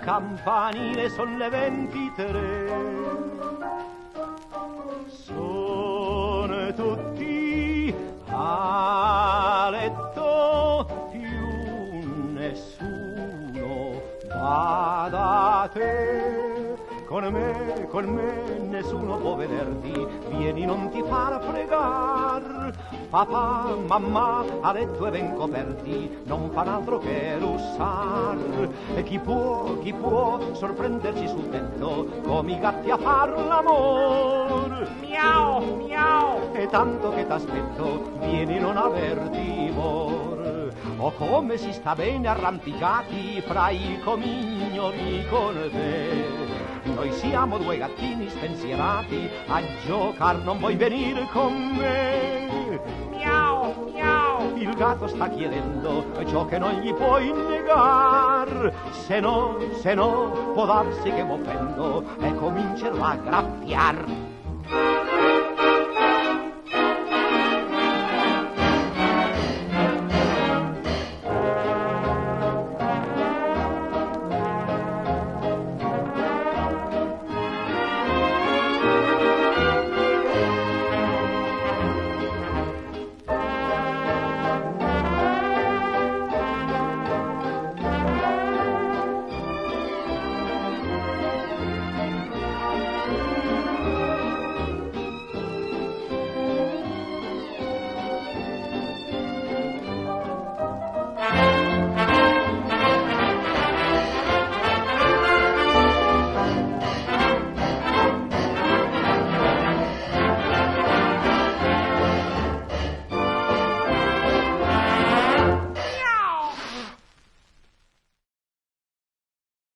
campanile son le 23. Sono tutti a letto, più nessuno va da te. Con me nessuno può vederti, vieni non ti far fregar. Papà, mamma, a letto e ben coperti, non fan altro che russar. E chi può sorprenderci sul tetto, come i gatti a far l'amor? Miau, miau! E tanto che t'aspetto, vieni non aver timor. Oh, come si sta bene arrampicati fra i comignoli con te. Noi siamo due gattini spensierati, a giocar non vuoi venire con me? Miau, miau! Il gatto sta chiedendo ciò che non gli puoi negar. Se no, può darsi che m'offendo e comincerò a graffiar.